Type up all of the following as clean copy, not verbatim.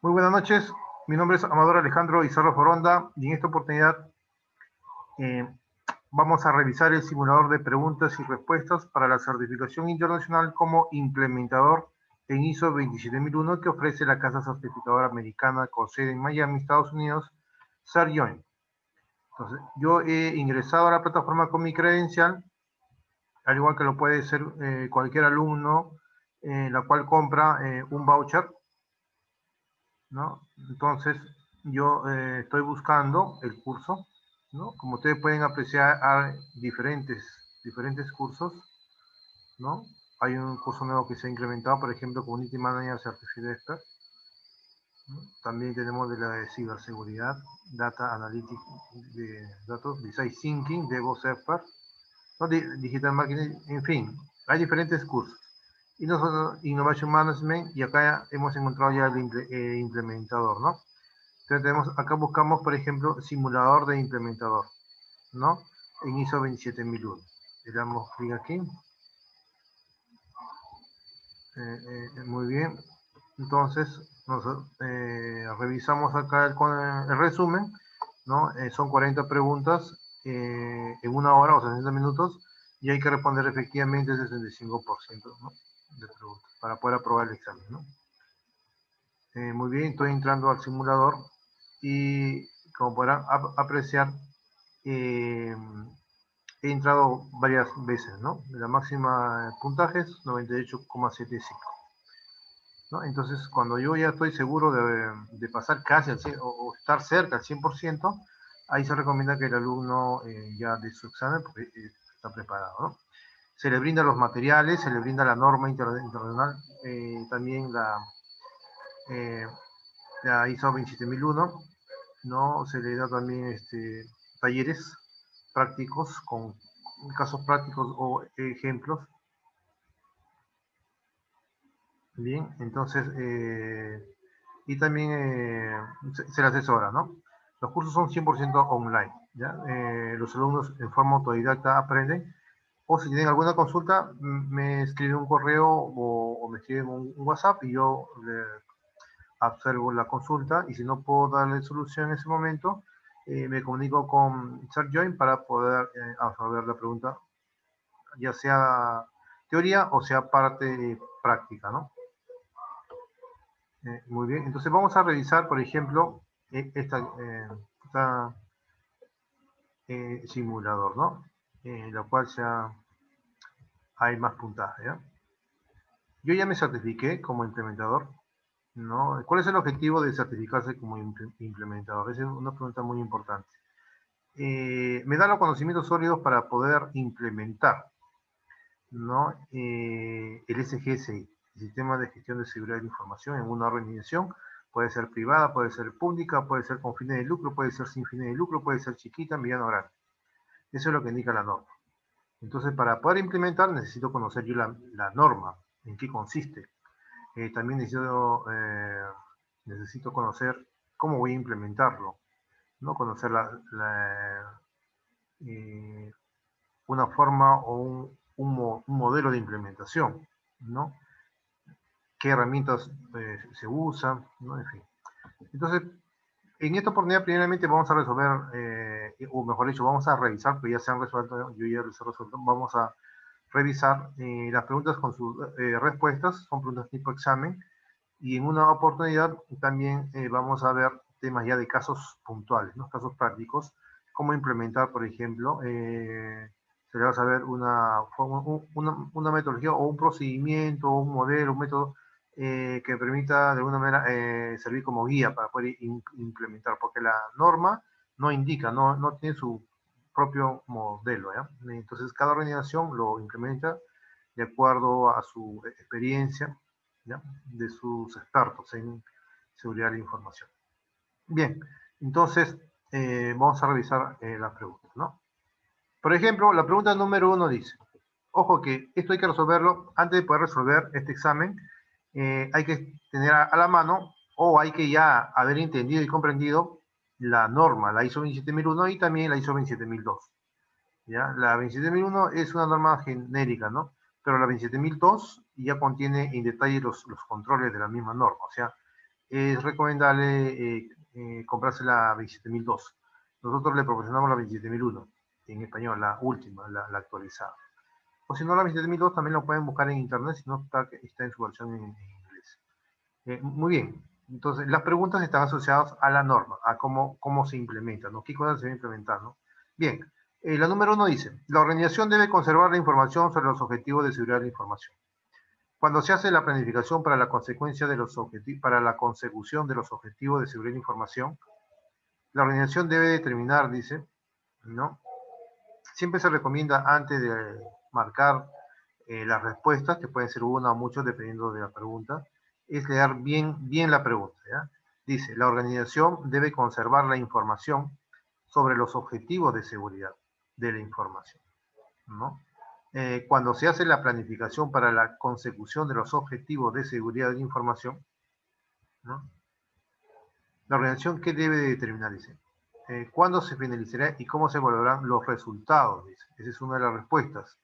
Muy buenas noches, mi nombre es Amador Alejandro Izarro Foronda y en esta oportunidad eh, vamos a revisar el simulador de preguntas y respuestas para la certificación internacional como implementador en ISO 27001 que ofrece la casa certificadora americana con sede en Miami, Estados Unidos, Sarjoin. Entonces, yo he ingresado a la plataforma con mi credencial, al igual que lo puede ser cualquier alumno, la cual compra un voucher, ¿no? Entonces, yo estoy buscando el curso, ¿no? Como ustedes pueden apreciar, hay diferentes cursos, ¿no? Hay un curso nuevo que se ha incrementado, por ejemplo, Community Manager Certificate Expert, ¿no? También tenemos de la de ciberseguridad, Data Analytics, de datos, Design Thinking, DevOps Expert, ¿no? Digital Marketing, en fin, hay diferentes cursos. Y nosotros, Innovation Management, y acá hemos encontrado ya el implementador, ¿no? Entonces tenemos, acá buscamos, por ejemplo, simulador de implementador, ¿no? En ISO 27001. Le damos clic aquí. Muy bien. Entonces, revisamos acá el resumen, ¿no? Son 40 preguntas en una hora o 60 minutos y hay que responder efectivamente el 65%, ¿no? De preguntas para poder aprobar el examen, ¿no? Muy bien, estoy entrando al simulador y como podrán apreciar, he entrado varias veces, ¿no? La máxima puntaje es 98,75, ¿no? Entonces, cuando yo ya estoy seguro de pasar casi al 100, o estar cerca al 100%, ahí se recomienda que el alumno ya dé su examen porque está preparado, ¿no? Se le brinda los materiales, se le brinda la norma internacional, también eh, la ISO 27001, ¿no? Se le da también talleres prácticos con casos prácticos o ejemplos. Bien, entonces, y también se le asesora, ¿no? Los cursos son 100% online, ¿ya? Los alumnos en forma autodidacta aprenden, o si tienen alguna consulta, me escriben un correo o me escriben un WhatsApp y yo observo la consulta, y si no puedo darle solución en ese momento, me comunico con ShareJoin para poder absorber la pregunta, ya sea teoría o sea parte práctica, ¿no? Muy bien, entonces vamos a revisar, por ejemplo, esta simulador, ¿no? La cual ya hay más puntaje, ¿ya? Yo ya me certifiqué como implementador, ¿no? ¿Cuál es el objetivo de certificarse como implementador? Esa es una pregunta muy importante. Me da los conocimientos sólidos para poder implementar, ¿no? El SGSI, el Sistema de Gestión de Seguridad de la Información, en una organización. Puede ser privada, puede ser pública, puede ser con fines de lucro, puede ser sin fines de lucro, puede ser chiquita, mediana o grande. Eso es lo que indica la norma. Entonces, para poder implementar, necesito conocer yo la norma, en qué consiste. También necesito conocer cómo voy a implementarlo, ¿no? Conocer una forma o un modelo de implementación, ¿no? Qué herramientas se usan, ¿no? En fin. Entonces, en esta oportunidad, primeramente vamos a resolver, o mejor dicho, vamos a revisar, porque ya se han resuelto, yo ya los he resuelto, vamos a revisar las preguntas con sus respuestas, son preguntas tipo examen, y en una oportunidad también vamos a ver temas ya de casos puntuales, ¿no? Casos prácticos, cómo implementar, por ejemplo, se le va a saber una metodología o un procedimiento o un modelo, un método que permita de alguna manera servir como guía para poder implementar, porque la norma no indica, no tiene su propio modelo, ¿ya? Entonces cada organización lo implementa de acuerdo a su experiencia, ¿ya? De sus expertos en seguridad de la información. Bien, entonces vamos a revisar las preguntas, ¿no? Por ejemplo, la pregunta número 1 dice, ojo que esto hay que resolverlo, antes de poder resolver este examen, hay que tener a la mano, o hay que ya haber entendido y comprendido la norma, la ISO 27001 y también la ISO 27002. ¿Ya? La 27001 es una norma genérica, ¿no? Pero la 27002 ya contiene en detalle los controles de la misma norma. O sea, es recomendable comprarse la 27002. Nosotros le proporcionamos la 27001 en español, la última, la actualizada. O si no, la 27002 también lo pueden buscar en internet, si no está en su versión en inglés. Muy bien. Entonces, las preguntas están asociadas a la norma, a cómo se implementa, ¿no? ¿Qué cosas se deben implementar, ¿no? Bien, la número 1 dice, la organización debe conservar la información sobre los objetivos de seguridad de la información. Cuando se hace la planificación para la consecuencia de los objetivos, para la consecución de los objetivos de seguridad de la información, la organización debe determinar, dice, ¿no? Siempre se recomienda antes de marcar las respuestas, que pueden ser una o muchos dependiendo de la pregunta, es leer bien la pregunta, ¿ya? Dice, la organización debe conservar la información sobre los objetivos de seguridad de la información, ¿no? Cuando se hace la planificación para la consecución de los objetivos de seguridad de la información, ¿no? La organización, ¿qué debe determinar? Dice, ¿cuándo se finalizará y cómo se evaluarán los resultados? Dice. Esa es una de las respuestas.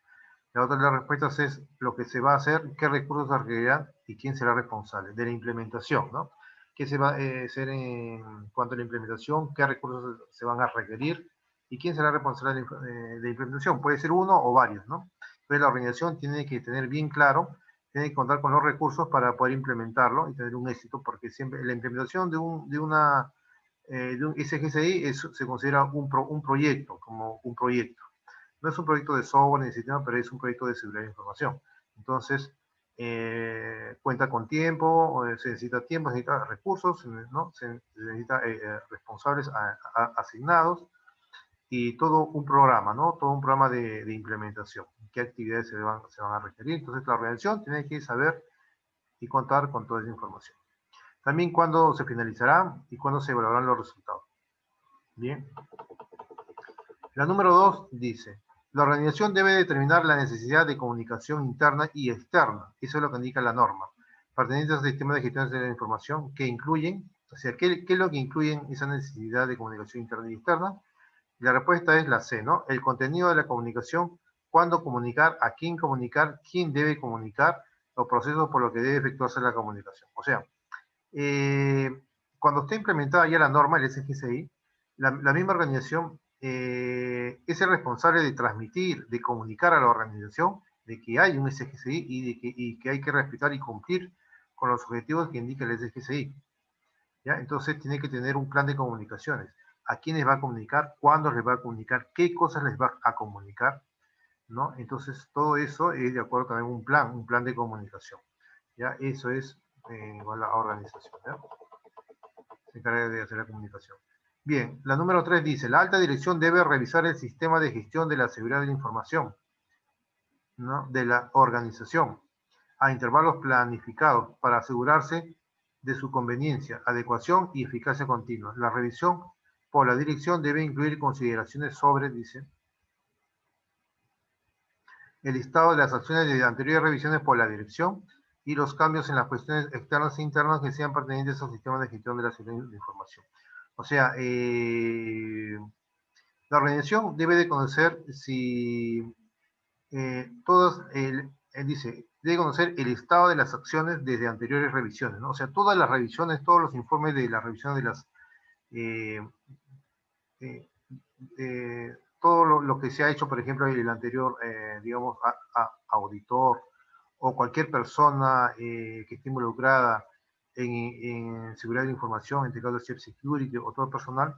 La otra de las respuestas es lo que se va a hacer, qué recursos se requerirán y quién será responsable de la implementación, ¿no? ¿Qué se va a hacer en cuanto a la implementación? ¿Qué recursos se van a requerir? ¿Y quién será responsable de la implementación? Puede ser uno o varios, ¿no? Entonces la organización tiene que tener bien claro, tiene que contar con los recursos para poder implementarlo y tener un éxito, porque siempre la implementación de un SGCI se considera un proyecto, como un proyecto. No es un proyecto de software ni sistema, pero es un proyecto de seguridad de información. Entonces, cuenta con tiempo, se necesita tiempo, se necesita recursos, ¿no? Se necesita responsables asignados y todo un programa, ¿no? Todo un programa de implementación. ¿Qué actividades se van a requerir? Entonces, la organización tiene que saber y contar con toda esa información. También cuándo se finalizará y cuándo se evaluarán los resultados. Bien. La número 2 dice, la organización debe determinar la necesidad de comunicación interna y externa. Eso es lo que indica la norma. Pertenecientes al sistema de gestión de la información que incluyen, o sea, ¿qué es lo que incluyen esa necesidad de comunicación interna y externa? Y la respuesta es la C, ¿no? El contenido de la comunicación, cuándo comunicar, a quién comunicar, quién debe comunicar, los procesos por los que debe efectuarse la comunicación. O sea, cuando está implementada ya la norma, el SGCI, la misma organización es el responsable de transmitir, de comunicar a la organización de que hay un SGCI y que hay que respetar y cumplir con los objetivos que indica el SGCI. ¿Ya? Entonces tiene que tener un plan de comunicaciones. ¿A quiénes va a comunicar? ¿Cuándo les va a comunicar? ¿Qué cosas les va a comunicar? ¿No? Entonces todo eso es de acuerdo también a un plan de comunicación. ¿Ya? Eso es igual a la organización. ¿Ya? Se encarga de hacer la comunicación. Bien, la número 3 dice, la alta dirección debe revisar el sistema de gestión de la seguridad de la información, ¿no? De la organización a intervalos planificados para asegurarse de su conveniencia, adecuación y eficacia continua. La revisión por la dirección debe incluir consideraciones sobre, dice, el listado de las acciones de anteriores revisiones por la dirección y los cambios en las cuestiones externas e internas que sean pertinentes al sistema de gestión de la seguridad de la información. O sea, la organización debe de conocer si dice, debe conocer el estado de las acciones desde anteriores revisiones, ¿no? O sea, todas las revisiones, todos los informes de las revisiones de las todo lo que se ha hecho, por ejemplo, el anterior, digamos, auditor o cualquier persona que esté involucrada en seguridad de la información, en este caso de cybersecurity o todo el personal,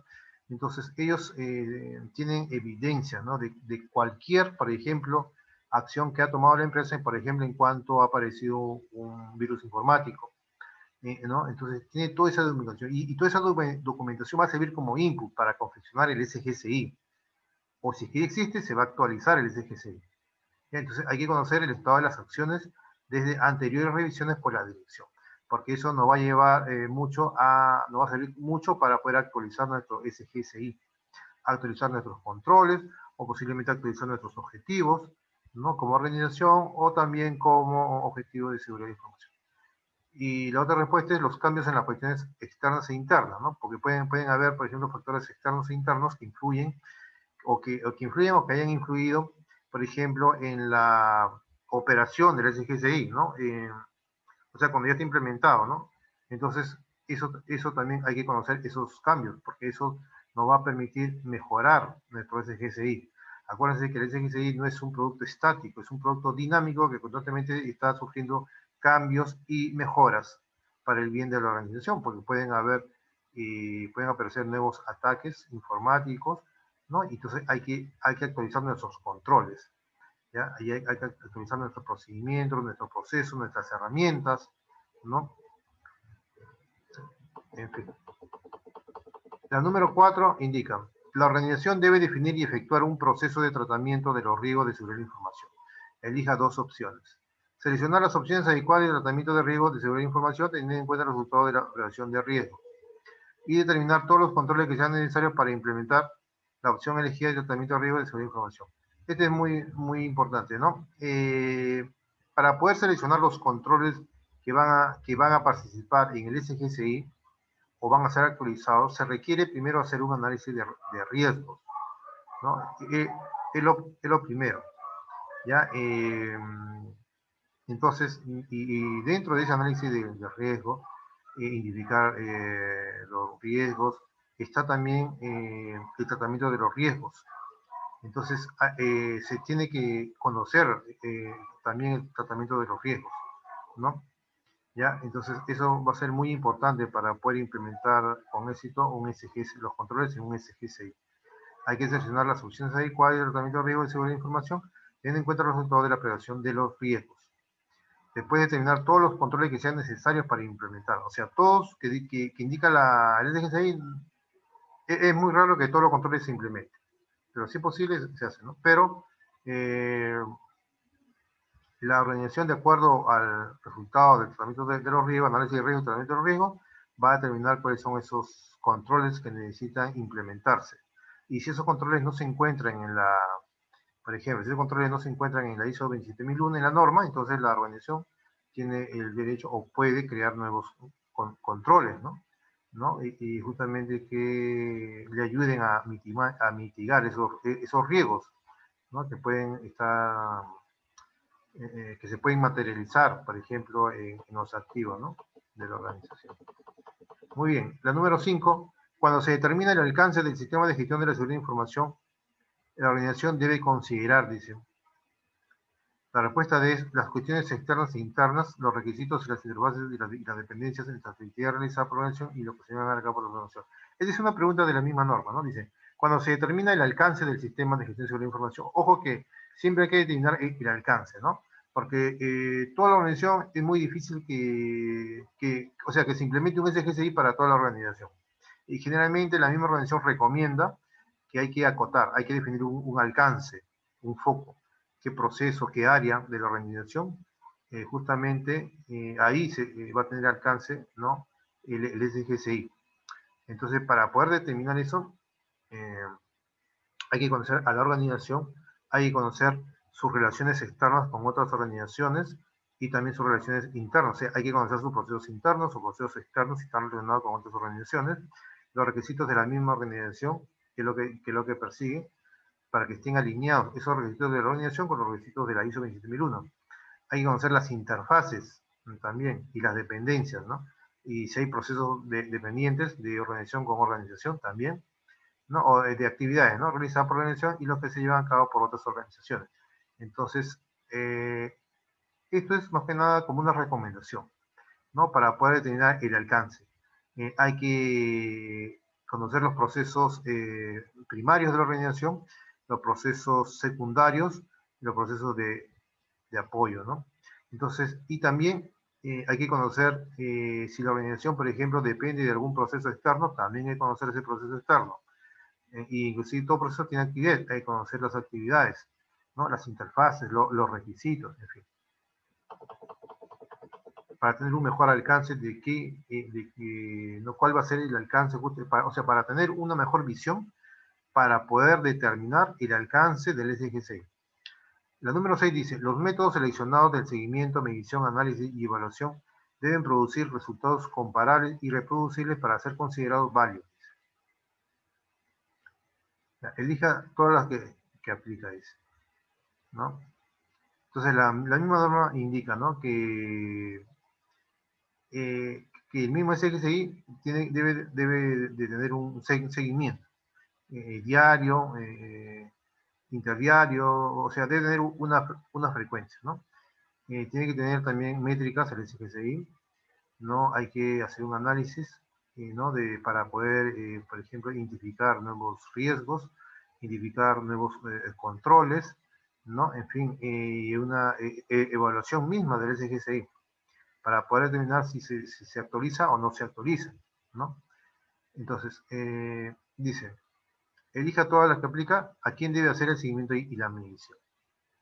entonces ellos tienen evidencia, ¿no? de cualquier, por ejemplo, acción que ha tomado la empresa, por ejemplo, en cuanto ha aparecido un virus informático. ¿No? Entonces tiene toda esa documentación y toda esa documentación va a servir como input para confeccionar el SGCI, o si es que existe se va a actualizar el SGCI. Entonces hay que conocer el estado de las acciones desde anteriores revisiones por la dirección, porque eso nos va a llevar nos va a servir mucho para poder actualizar nuestro SGCI, actualizar nuestros controles o posiblemente actualizar nuestros objetivos, ¿no? Como organización o también como objetivo de seguridad de información. Y la otra respuesta es los cambios en las cuestiones externas e internas, ¿no? Porque pueden haber, por ejemplo, factores externos e internos que influyen o que hayan influido, por ejemplo, en la operación del SGCI, ¿no? O sea, cuando ya está implementado, ¿no? Entonces, eso también hay que conocer esos cambios, porque eso nos va a permitir mejorar nuestro SGSI. Acuérdense que el SGSI no es un producto estático, es un producto dinámico que constantemente está sufriendo cambios y mejoras para el bien de la organización, porque pueden aparecer nuevos ataques informáticos, ¿no? Y entonces hay que actualizar nuestros controles, ¿ya? Ahí hay que actualizar nuestros procedimientos, nuestros procesos, nuestras herramientas, ¿no? En fin. La número 4 indica, la organización debe definir y efectuar un proceso de tratamiento de los riesgos de seguridad de la información. Elija dos opciones. Seleccionar las opciones adecuadas de tratamiento de riesgos de seguridad de la información teniendo en cuenta el resultado de la evaluación de riesgo. Y determinar todos los controles que sean necesarios para implementar la opción elegida de tratamiento de riesgos de seguridad de la información. Este es muy importante, ¿no? Para poder seleccionar los controles que van a participar en el SGSI, o van a ser actualizados, se requiere primero hacer un análisis de riesgos, ¿no? Es lo primero, ¿ya? Entonces, y dentro de ese análisis de riesgo, identificar los riesgos, está también el tratamiento de los riesgos. Entonces, se tiene que conocer también el tratamiento de los riesgos, ¿no? ¿Ya? Entonces, eso va a ser muy importante para poder implementar con éxito los controles en un SGSI. Hay que seleccionar las opciones adecuadas de tratamiento de riesgos de seguridad de información, teniendo en cuenta el resultado de la prevención de los riesgos. Después determinar todos los controles que sean necesarios para implementar. O sea, todos que indica el SGSI, es muy raro que todos los controles se implementen. Pero si es posible, se hace, ¿no? Pero la organización, de acuerdo al resultado del tratamiento de los riesgos, análisis de riesgos y tratamiento de los riesgos, va a determinar cuáles son esos controles que necesitan implementarse. Y si esos controles no se encuentran por ejemplo, si esos controles no se encuentran en la ISO 27001, en la norma, entonces la organización tiene el derecho o puede crear nuevos controles, ¿no? Y justamente que le ayuden a mitigar esos riesgos, ¿no? Que pueden estar que se pueden materializar, por ejemplo, en los activos, ¿no?, de la organización. Muy bien, la número 5, cuando se determina el alcance del sistema de gestión de la seguridad de información, la organización debe considerar, dice, la respuesta de las cuestiones externas e internas, los requisitos y las interfaces y las dependencias entre las actividades realizadas por la organización y lo que se van a dar por la organización. Esa es una pregunta de la misma norma, ¿no? Dice, cuando se determina el alcance del sistema de gestión de seguridad de información, ojo que siempre hay que determinar el alcance, ¿no? Porque toda la organización es muy difícil o sea, que se implemente un SGSI para toda la organización. Y generalmente la misma organización recomienda que hay que acotar, hay que definir un alcance, un foco, qué proceso, qué área de la organización, justamente ahí va a tener alcance, ¿no?, el SGSI. Entonces, para poder determinar eso, hay que conocer a la organización, hay que conocer sus relaciones externas con otras organizaciones y también sus relaciones internas. O sea, hay que conocer sus procesos internos o procesos externos si están relacionados con otras organizaciones, los requisitos de la misma organización, que es lo que persigue, para que estén alineados esos requisitos de la organización con los requisitos de la ISO 27001. Hay que conocer las interfaces también y las dependencias, ¿no? Y si hay procesos dependientes de organización con organización también, ¿no? O de actividades, ¿no?, realizadas por la organización y los que se llevan a cabo por otras organizaciones. Entonces, esto es más que nada como una recomendación, ¿no?, para poder determinar el alcance. Hay que conocer los procesos primarios de la organización, los procesos secundarios, los procesos de apoyo, ¿no? Entonces, y también hay que conocer si la organización, por ejemplo, depende de algún proceso externo, también hay que conocer ese proceso externo. Y inclusive todo proceso tiene actividades, hay que conocer las actividades, ¿no?, las interfaces, los requisitos, en fin, para tener un mejor alcance ¿no?, cuál va a ser el alcance, o sea, para tener una mejor visión, para poder determinar el alcance del SGSI. La número 6 dice, los métodos seleccionados del seguimiento, medición, análisis y evaluación deben producir resultados comparables y reproducibles para ser considerados válidos. Elija todas las que aplica, dice, ¿no? Entonces, la misma norma indica, ¿no?, que que el mismo SGCI debe de tener un seguimiento diario, interdiario, o sea, debe tener una frecuencia, ¿no? Tiene que tener también métricas el SGCI, ¿no? Hay que hacer un análisis, ¿no? Para poder, por ejemplo, identificar nuevos riesgos, identificar nuevos controles, ¿no? En fin, una evaluación misma del SGCI para poder determinar si se actualiza o no se actualiza, ¿no? Entonces, dice, elija todas las que aplica, a quién debe hacer el seguimiento y la medición,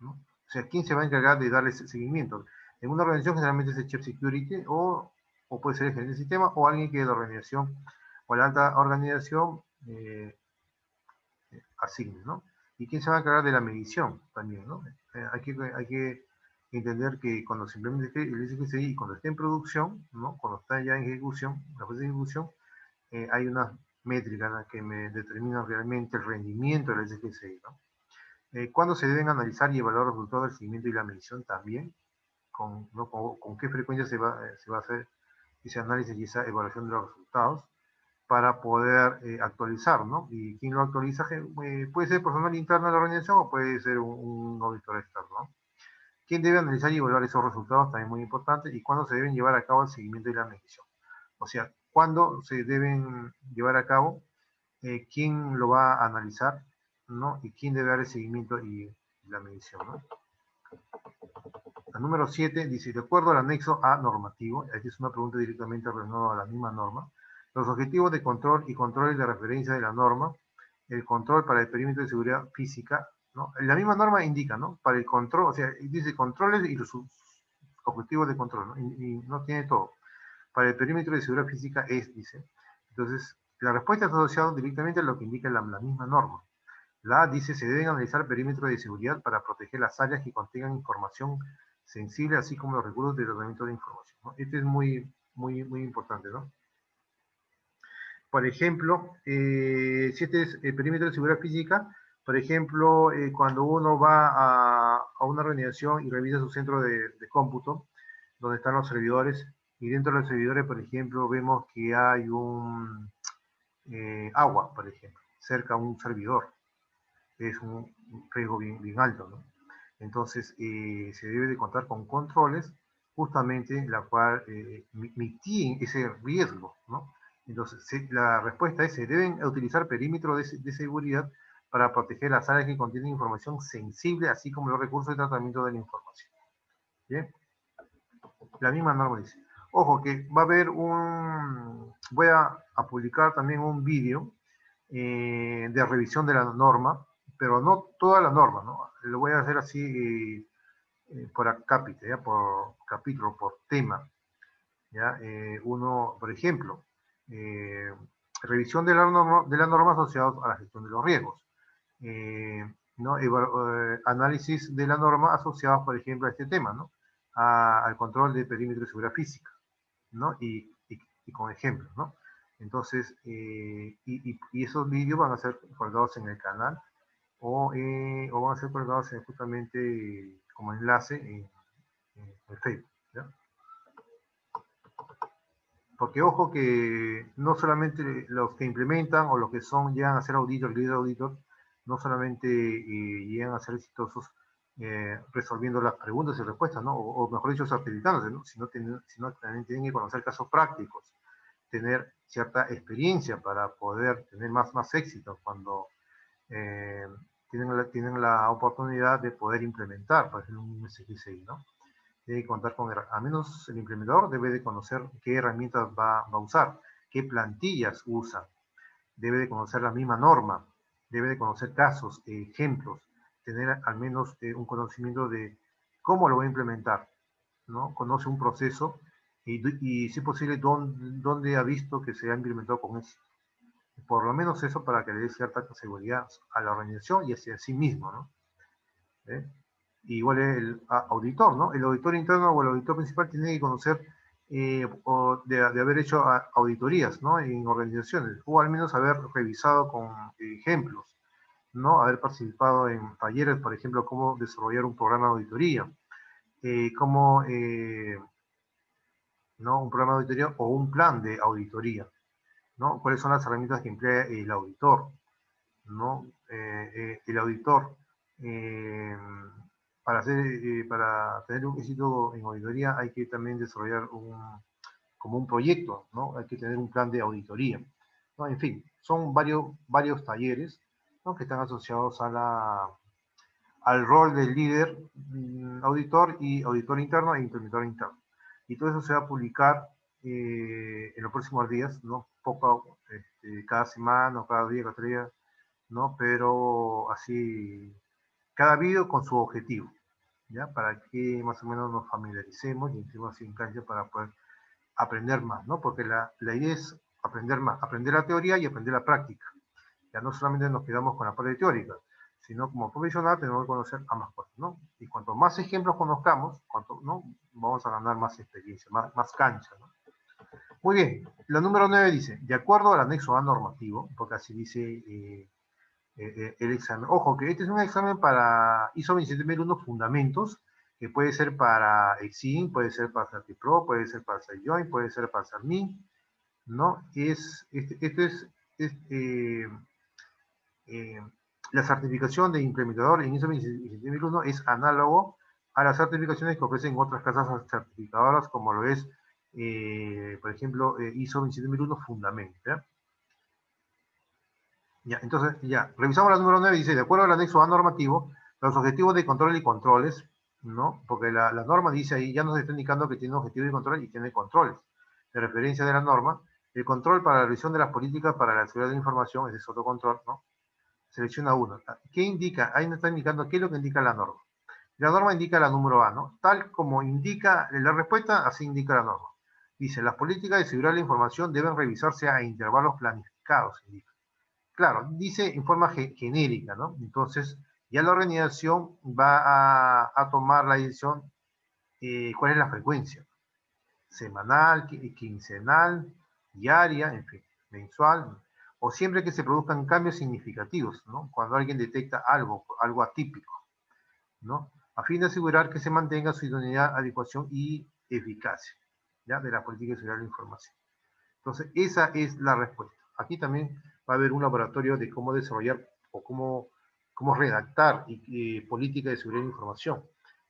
¿no? O sea, ¿quién se va a encargar de darle ese seguimiento? En una organización generalmente es el Chief Security o puede ser el gerente de sistema o alguien que de la organización o la alta organización asigne, ¿no? ¿Y quién se va a encargar de la medición también, ¿no? Hay que entender que cuando se implemente el SGCI y cuando esté en producción, ¿no? Cuando está ya en ejecución, la fase de ejecución, hay unas métricas que me determinan realmente el rendimiento del SGCI, ¿no? ¿Cuándo se deben analizar y evaluar los resultados del seguimiento y la medición también? ¿No? ¿Con qué frecuencia se va a hacer ese análisis y esa evaluación de los resultados para poder actualizar, ¿no? Y quién lo actualiza puede ser personal interno de la organización o puede ser un auditor externo, ¿no? ¿Quién debe analizar y evaluar esos resultados? También muy importante. ¿Y cuándo se deben llevar a cabo el seguimiento y la medición? O sea, ¿cuándo se deben llevar a cabo? ¿Quién lo va a analizar? ¿No? ¿Y quién debe dar el seguimiento y la medición, ¿no? La número 7 dice, de acuerdo al anexo A normativo, aquí es una pregunta directamente relacionada a la misma norma, los objetivos de control y controles de referencia de la norma, el control para el perímetro de seguridad física, ¿no? La misma norma indica, ¿no? Para el control, o sea, dice controles y los objetivos de control, ¿no? Y no tiene todo. Para el perímetro de seguridad física dice. Entonces, la respuesta está asociada directamente a lo que indica la misma norma. La A dice, se deben analizar perímetros de seguridad para proteger las áreas que contengan información sensible, así como los recursos de tratamiento de información, ¿no? Este es muy importante, ¿no? Por ejemplo, si este es el perímetro de seguridad física, por ejemplo, cuando uno va a una organización y revisa su centro de cómputo, donde están los servidores, y dentro de los servidores, por ejemplo, vemos que hay un agua, por ejemplo, cerca a un servidor. Es un riesgo bien alto, ¿no? Entonces, se debe de contar con controles justamente la cual mitiguen ese riesgo, ¿no? Entonces, la respuesta es, se deben utilizar perímetros de seguridad para proteger las áreas que contienen información sensible, así como los recursos de tratamiento de la información. ¿Bien? La misma norma dice. Ojo, que va a haber voy a publicar también un vídeo de revisión de la norma, pero no toda la norma, ¿no? Lo voy a hacer así por cápita, ¿ya? Por capítulo, por tema, ¿ya? Uno, por ejemplo, revisión de la norma asociada a la gestión de los riesgos. ¿No? Análisis de la norma asociados, por ejemplo, a este tema, ¿no? Al control de perímetro de seguridad física, ¿no? Y con ejemplos, ¿no? Entonces, y esos vídeos van a ser colgados en el canal o van a ser colgados justamente como enlace en Facebook, ¿ya? Porque ojo que no solamente los que implementan o los que llegan a ser auditor, líder auditor, no solamente llegan a ser exitosos resolviendo las preguntas y respuestas, ¿no? O mejor dicho, certificándose, ¿no? Sino también tienen que conocer casos prácticos, tener cierta experiencia para poder tener más éxito cuando eh, tienen la oportunidad de poder implementar, por ejemplo, un SGCI, ¿no? Debe contar con, al menos el implementador debe de conocer qué herramientas va a usar, qué plantillas usa, debe de conocer la misma norma, debe de conocer casos, ejemplos, tener al menos un conocimiento de cómo lo va a implementar, ¿no? Conoce un proceso y si es posible, dónde ha visto que se ha implementado con éxito. Por lo menos eso para que le dé cierta seguridad a la organización y hacia sí mismo, ¿no? ¿Eh? Igual el auditor, ¿no? El auditor interno o el auditor principal tiene que conocer de haber hecho auditorías, ¿no? En organizaciones, o al menos haber revisado con ejemplos, ¿no? Haber participado en talleres, por ejemplo, cómo desarrollar un programa de auditoría, cómo ¿no? Un programa de auditoría o un plan de auditoría, ¿no? ¿Cuáles son las herramientas que emplea el auditor, ¿no? El auditor, para tener un éxito en auditoría hay que también desarrollar como un proyecto, ¿no? Hay que tener un plan de auditoría, ¿no? En fin, son varios talleres, ¿no? Que están asociados al rol del líder, auditor y auditor interno e implementador interno. Y todo eso se va a publicar en los próximos días, ¿no? Cada semana o cada día, cada día, ¿no? Pero así, cada video con su objetivo, ¿ya? Para que más o menos nos familiaricemos y entremos así en cancha para poder aprender más, ¿no? Porque la idea es aprender más, aprender la teoría y aprender la práctica. Ya no solamente nos quedamos con la parte teórica, sino como profesional tenemos que conocer ambas cosas, ¿no? Y cuanto más ejemplos conozcamos, ¿no? Vamos a ganar más experiencia, más cancha, ¿no? Muy bien, la número 9 dice, de acuerdo al anexo A normativo, porque así dice el examen. Ojo, que este es un examen para ISO 27001 fundamentos, que puede ser para Exim, puede ser para CertiPro, puede ser para SiteJoin, puede ser para CERMIN, ¿no? La certificación de implementador en ISO 27001 es análogo a las certificaciones que ofrecen otras casas certificadoras, como lo es, por ejemplo, ISO 27001 Fundamento. ¿Ya? Ya, entonces, ya, revisamos la número 9, dice, de acuerdo al anexo A normativo, los objetivos de control y controles, ¿no? Porque la norma dice ahí, ya nos está indicando que tiene objetivo de control y tiene controles. De referencia de la norma, el control para la revisión de las políticas para la seguridad de la información, ese es otro control, ¿no? Selecciona uno. ¿Qué indica? Ahí nos está indicando qué es lo que indica la norma. La norma indica la número A, ¿no? Tal como indica la respuesta, así indica la norma. Dice, las políticas de seguridad de la información deben revisarse a intervalos planificados, indica. Claro, dice en forma genérica, ¿no? Entonces, ya la organización va a tomar la decisión, cuál es la frecuencia. Semanal, quincenal, diaria, en fin, mensual, o siempre que se produzcan cambios significativos, ¿no? Cuando alguien detecta algo atípico, ¿no? A fin de asegurar que se mantenga su idoneidad, adecuación y eficacia, ¿ya? De la política de seguridad de la información. Entonces, esa es la respuesta. Aquí también va a haber un laboratorio de cómo desarrollar o cómo redactar política de seguridad de la información,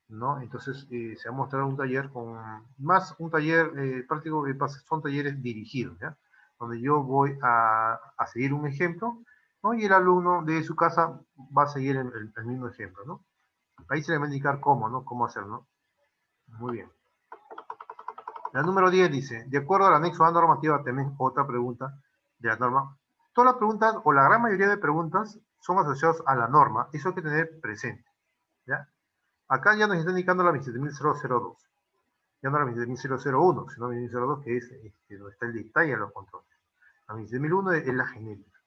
¿no? Entonces, se va a mostrar un taller más un taller práctico, son talleres dirigidos, ¿ya? Donde yo voy a seguir un ejemplo, ¿no? Y el alumno de su casa va a seguir el mismo ejemplo, ¿no? Ahí se le va a indicar cómo, ¿no? Cómo hacerlo. Muy bien. La número 10 dice, de acuerdo al anexo A normativa, también otra pregunta de la norma. Todas las preguntas, o la gran mayoría de preguntas, son asociadas a la norma. Eso hay que tener presente, ¿ya? Acá ya nos está indicando la 27002. Ya no la 27001, sino la 27002, que es donde está el detalle de los controles. La 27001 es la genérica.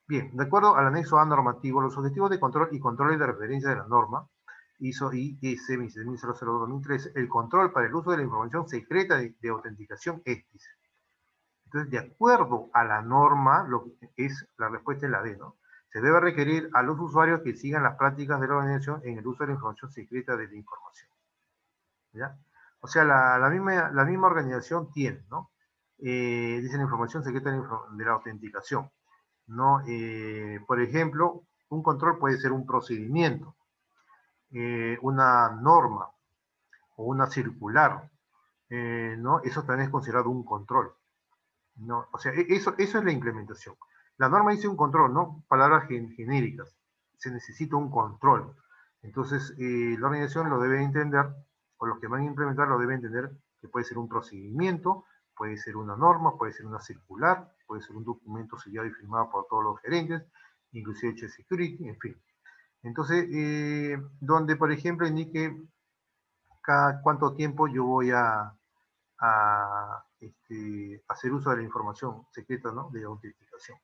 Bien, de acuerdo al anexo A normativo, los objetivos de control y controles de referencia de la norma, ISO IS 27002-2013, el control para el uso de la información secreta de autenticación es. Entonces, de acuerdo a la norma, lo que es la respuesta es la D, ¿no? Se debe requerir a los usuarios que sigan las prácticas de la organización en el uso de la información secreta de la información. ¿Ya? O sea, la misma organización tiene, ¿no? Dice la información secreta de la autenticación, ¿no? Por ejemplo, un control puede ser un procedimiento, una norma o una circular, ¿no? Eso también es considerado un control, ¿no? O sea, eso es la implementación. La norma dice un control, ¿no? Palabras genéricas. Se necesita un control. Entonces, la organización lo debe entender, o los que van a implementar lo deben entender, que puede ser un procedimiento, puede ser una norma, puede ser una circular, puede ser un documento sellado y firmado por todos los gerentes, inclusive HC Security, en fin. Entonces, donde, por ejemplo, indique cada cuánto tiempo yo voy a hacer uso de la información secreta, ¿no? De autenticación.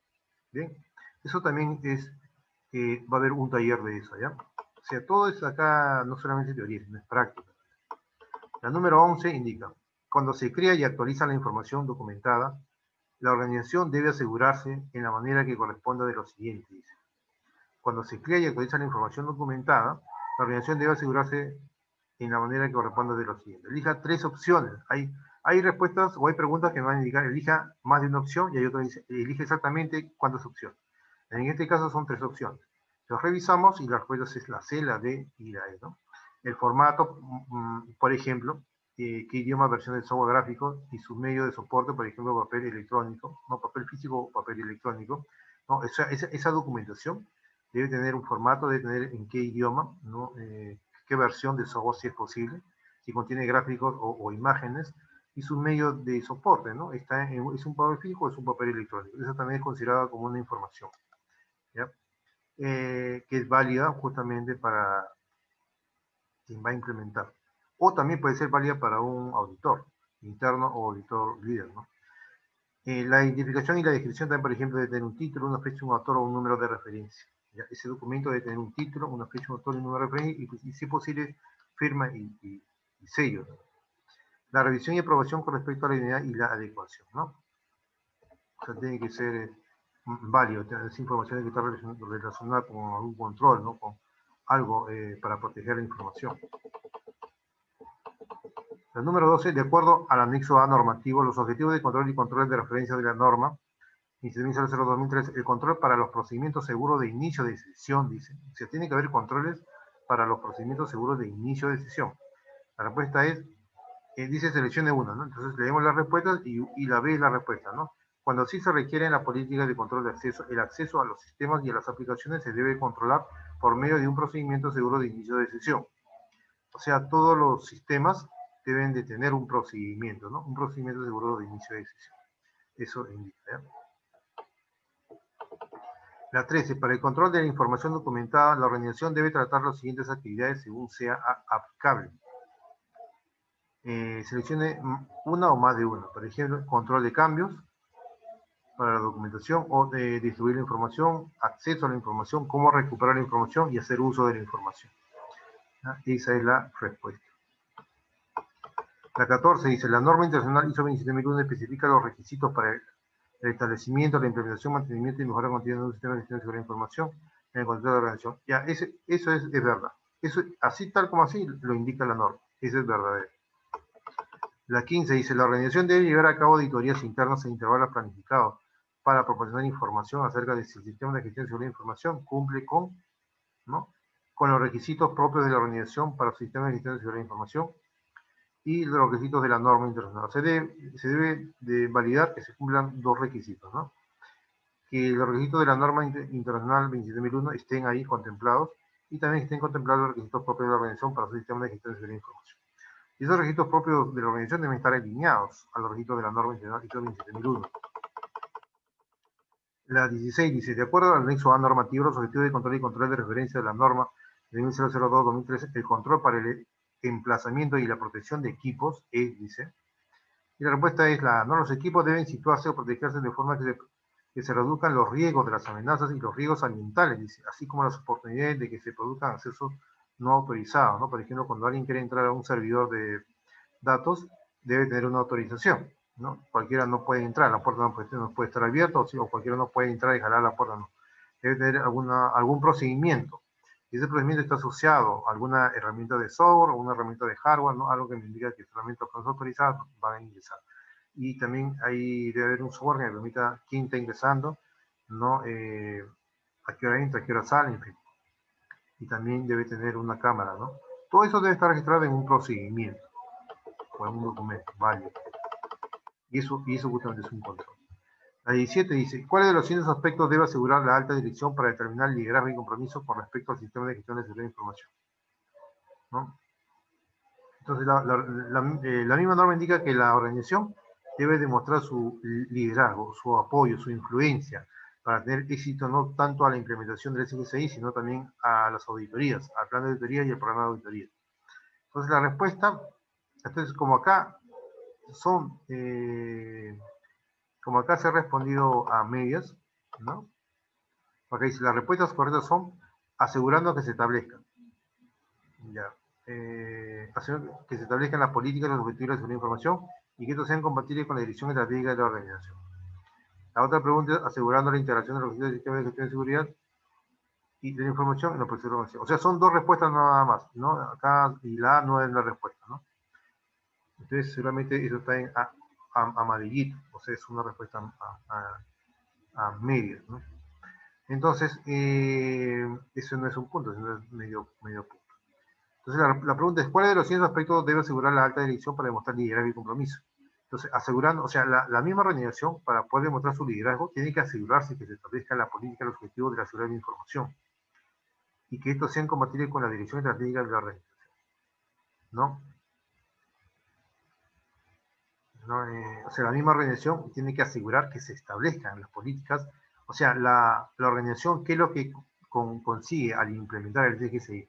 Bien, eso también va a haber un taller de eso, ¿ya? O sea, todo es acá no solamente teoría, sino es práctica. La número 11 indica, cuando se crea y actualiza la información documentada, la organización debe asegurarse en la manera que corresponda de lo siguiente, dice. Cuando se crea y actualiza la información documentada, la organización debe asegurarse en la manera que corresponda de lo siguiente. Elija 3 opciones. Hay Hay respuestas o hay preguntas que me van a indicar, elija más de una opción, y hay otra que dice, elige exactamente cuántas opciones. En este caso son 3 opciones. Los revisamos y las respuestas es la C, la D y la E, ¿no? El formato, por ejemplo, qué idioma, versión del software gráfico y su medio de soporte, por ejemplo, papel electrónico, no papel físico o papel electrónico, ¿no? Esa documentación debe tener un formato, debe tener en qué idioma, ¿no? Qué versión de software, si es posible, si contiene gráficos o imágenes, y su medio de soporte, ¿no? ¿Es un papel físico o es un papel electrónico? Eso también es considerado como una información, ¿ya? Que es válida justamente para quien va a implementar. O también puede ser válida para un auditor interno o auditor líder, ¿no? La identificación y la descripción también, por ejemplo, debe tener un título, una fecha, un autor o un número de referencia. ¿Ya? Ese documento debe tener un título, una fecha, un autor y un número de referencia, y si es posible, firma y sello, ¿no? La revisión y aprobación con respecto a la identidad y la adecuación, ¿no? O sea, tiene que ser válido, esa información tiene que estar relacionada con algún control, ¿no? Con algo para proteger la información. El número 12, de acuerdo al anexo A normativo, los objetivos de control de referencia de la norma, 15.000/2003, el control para los procedimientos seguros de inicio de sesión, dice. O sea, tiene que haber controles para los procedimientos seguros de inicio de sesión. La respuesta es, dice seleccione una, ¿no? Entonces leemos las respuestas y la B es la respuesta, ¿no? Cuando sí se requiere en la política de control de acceso, el acceso a los sistemas y a las aplicaciones se debe controlar por medio de un procedimiento seguro de inicio de sesión. O sea, todos los sistemas deben de tener un procedimiento, ¿no? Un procedimiento seguro de inicio de sesión. Eso indica, ¿ya? La 13. Para el control de la información documentada, la organización debe tratar las siguientes actividades según sea aplicable. Seleccione una o más de una. Por ejemplo, control de cambios para la documentación o de distribuir la información, acceso a la información, cómo recuperar la información y hacer uso de la información. ¿Ah? Esa es la respuesta. La 14 dice, la norma internacional ISO 27001 especifica los requisitos para el establecimiento, la implementación, mantenimiento y mejora continua de un sistema de gestión de seguridad de información en el contexto de la organización. Ya, eso es verdad. Eso, así tal como así lo indica la norma. Eso es verdadero. La 15 dice, la organización debe llevar a cabo auditorías internas en intervalos planificados para proporcionar información acerca de si el sistema de gestión de seguridad de información cumple con, ¿no? con los requisitos propios de la organización para su sistema de gestión de seguridad de información y los requisitos de la norma internacional. Se debe de validar que se cumplan dos requisitos, ¿no? Que los requisitos de la norma internacional 27001 estén ahí contemplados y también estén contemplados los requisitos propios de la organización para su sistema de gestión de seguridad de información. Y esos requisitos propios de la organización deben estar alineados a los requisitos de la norma internacional ISO 27001. La 16 dice, de acuerdo al anexo A normativo, los objetivos de control de referencia de la norma de 1002-2013, el control para el emplazamiento y la protección de equipos, dice. Y la respuesta es, los equipos deben situarse o protegerse de forma que se reduzcan los riesgos de las amenazas y los riesgos ambientales, dice, así como las oportunidades de que se produzcan accesos no autorizados, ¿no? Por ejemplo, cuando alguien quiere entrar a un servidor de datos, debe tener una autorización, ¿no? Cualquiera no puede entrar, la puerta no puede estar abierta, o cualquiera no puede entrar y jalar la puerta, no. Debe tener algún procedimiento. Y ese procedimiento está asociado a alguna herramienta de software o una herramienta de hardware, ¿no? Algo que me indica que solamente los autorizados van a ingresar. Y también ahí debe haber un software que me permita quién está ingresando, ¿no? A qué hora entra, a qué hora sale, en fin. Y también debe tener una cámara, ¿no? Todo eso debe estar registrado en un procedimiento o en un documento válido. Y eso justamente es un control. La 17 dice, ¿cuáles de los siguientes aspectos debe asegurar la alta dirección para determinar el liderazgo y compromiso con respecto al sistema de gestión de seguridad de información? ¿No? Entonces, la misma norma indica que la organización debe demostrar su liderazgo, su apoyo, su influencia, para tener éxito no tanto a la implementación del SGSI, sino también a las auditorías, al plan de auditoría y al programa de auditoría. Entonces, la respuesta, entonces, como acá se ha respondido a medias, ¿no? Porque dice, las respuestas correctas son asegurando que se establezcan. Ya. Que se establezcan las políticas, los objetivos de la información y que estos sean compatibles con la dirección estratégica de la organización. La otra pregunta es asegurando la integración de los objetivos del sistema de gestión de seguridad y de la información en los procesos de organización. O sea, son dos respuestas nada más, ¿no? Acá y la A no es la respuesta, ¿no? Entonces, seguramente eso está en amarillito, o sea, es una respuesta a media, ¿no? Entonces, eso no es un punto, sino es medio punto. Entonces, la pregunta es, ¿cuál de los siguientes aspectos debe asegurar la alta dirección para demostrar liderazgo y compromiso? Entonces, asegurando, o sea, la misma organización, para poder demostrar su liderazgo, tiene que asegurarse que se establezca la política y los objetivos de la seguridad de la información y que estos sean compatibles con la dirección estratégica de la organización, ¿no? ¿No? O sea, la misma organización tiene que asegurar que se establezcan las políticas, o sea, la organización, ¿qué es lo que consigue al implementar el DGCI?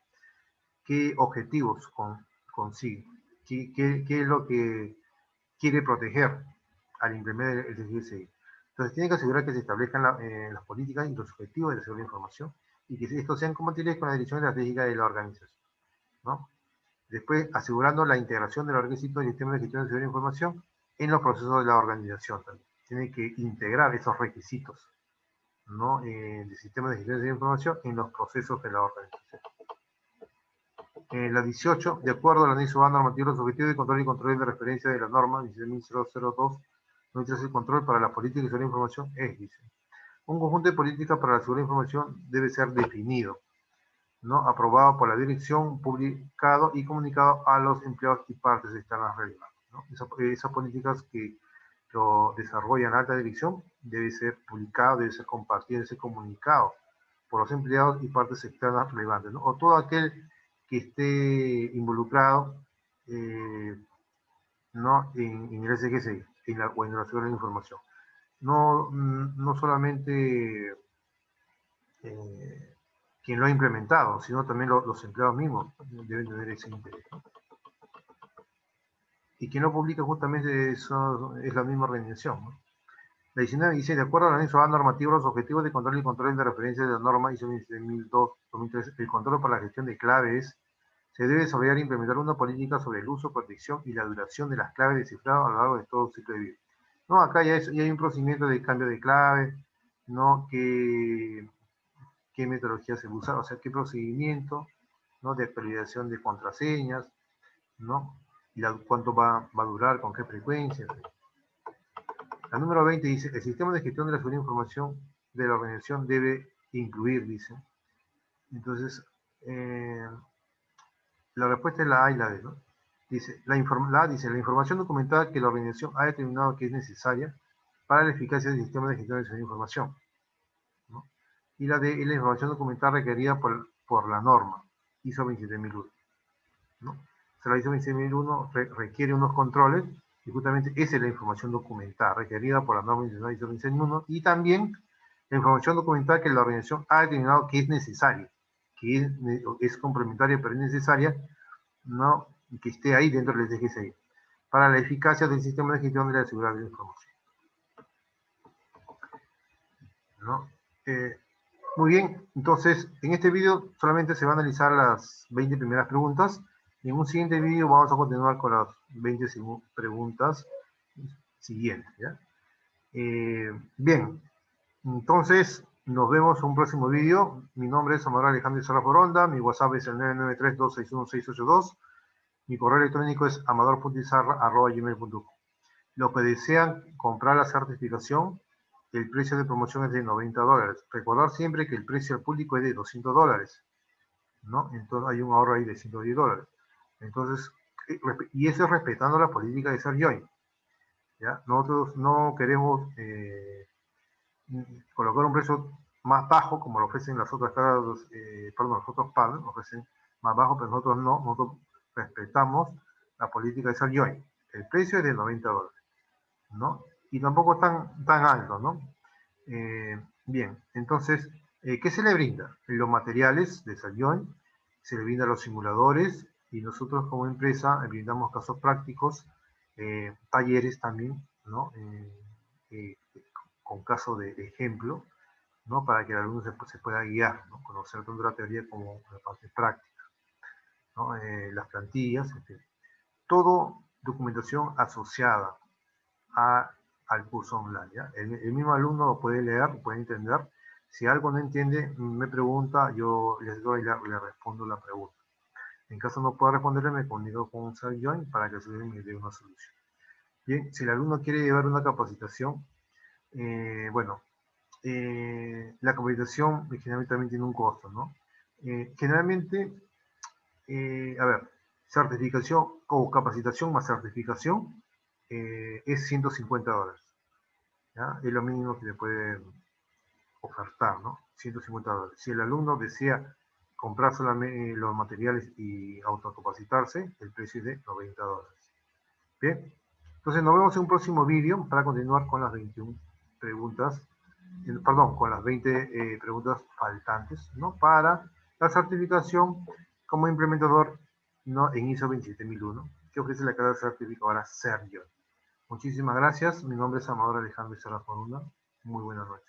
¿Qué objetivos consigue? ¿Qué es lo que quiere proteger al implementar el DGCI? Entonces, tiene que asegurar que se establezcan las políticas y los objetivos de la seguridad de la información y que estos sean compatibles con la dirección estratégica de la organización, ¿no? Después, asegurando la integración de los requisitos del sistema de gestión de seguridad de información en los procesos de la organización también. Tiene que integrar esos requisitos, ¿no? Del sistema de gestión de información en los procesos de la organización. La 18, de acuerdo al anexo A normativo, los objetivos de control y control de referencia de la norma 16002, no el control para la política de seguridad de información es, dice, un conjunto de políticas para la seguridad de información debe ser definido, ¿no? Aprobado por la dirección, publicado y comunicado a los empleados y partes externas relevantes, ¿no? Esas políticas que lo desarrolla en alta dirección debe ser publicado, debe ser compartido, debe ser comunicado por los empleados y partes externas relevantes, ¿no? O todo aquel que esté involucrado, ¿no? en el SGCI o en la seguridad de la información. No solamente quien lo ha implementado, sino también los empleados mismos deben tener ese interés, ¿no? Y quien lo publica justamente eso es la misma organización, ¿no? La 19 dice, de acuerdo al anexo A normativo, los objetivos de control y control de referencia de la norma ISO 27002-2003, el control para la gestión de claves, se debe desarrollar e implementar una política sobre el uso, protección y la duración de las claves de cifrado a lo largo de todo el ciclo de vida. No, acá ya hay un procedimiento de cambio de clave, ¿no? ¿Qué metodología se usa? O sea, qué procedimiento, ¿no? De actualización de contraseñas, ¿no? Y cuánto va a durar, con qué frecuencia. La número 20 dice, el sistema de gestión de la seguridad de información de la organización debe incluir, dice. Entonces, la respuesta es la A y la D, ¿no? Dice, la información documentada que la organización ha determinado que es necesaria para la eficacia del sistema de gestión de seguridad de información, ¿no? Y la D es la información documentada requerida por la norma ISO 27001, ¿no? O sea, la ISO 27001 requiere unos controles y justamente esa es la información documentada requerida por la norma ISO 27001 y también la información documentada que la organización ha determinado que es necesaria, que es complementaria pero es necesaria, ¿no? Y que esté ahí dentro del DGCI para la eficacia del sistema de gestión de la seguridad de la información, ¿no? Muy bien, entonces en este video solamente se van a analizar las 20 primeras preguntas. En un siguiente video vamos a continuar con las 20 preguntas siguientes, ¿ya? Bien, entonces nos vemos en un próximo video. Mi nombre es Amador Alejandro Serra Foronda, mi WhatsApp es el 993-261-682, mi correo electrónico es amador.izarra@gmail.com. Los que desean comprar la certificación, el precio de promoción es de $90. Recordar siempre que el precio al público es de $200, ¿no? Entonces hay un ahorro ahí de $110. Entonces, y eso es respetando la política de SerJoin, ¿ya? Nosotros no queremos colocar un precio más bajo como lo ofrecen las otras caras, los otros partners ofrecen más bajo, pero nosotros no, nosotros respetamos la política de SerJoin. El precio es de $90, ¿no? Y tampoco tan alto, ¿no? Bien, entonces, ¿qué se le brinda? Los materiales de SerJoin, se le brinda los simuladores y nosotros como empresa brindamos casos prácticos, talleres también, ¿no? Con caso de ejemplo, ¿no? Para que el alumno se pueda guiar, ¿no? Conocer tanto la teoría como la parte práctica, ¿no? Las plantillas, en fin. Todo documentación asociada al curso online, ¿ya? El mismo alumno lo puede leer, puede entender. Si algo no entiende, me pregunta, yo les doy le respondo la pregunta. En caso no pueda responderle, me comunico con SerGeoin para que me dé una solución. Bien, si el alumno quiere llevar una capacitación, bueno, la capacitación generalmente también tiene un costo, ¿no? Generalmente, a ver, certificación o capacitación más certificación es $150. ¿Ya? Es lo mínimo que le pueden ofertar, ¿no? $150. Si el alumno desea comprar solamente los materiales y autocapacitarse, el precio es de $90. Bien, entonces nos vemos en un próximo vídeo para continuar con las 21 preguntas, perdón, con las 20 preguntas faltantes, ¿no? Para la certificación como implementador, ¿no? En ISO 27001, que ofrece la carrera certificadora SerGeoin. Muchísimas gracias. Mi nombre es Amador Alejandro Serra Foruna. Muy buenas noches.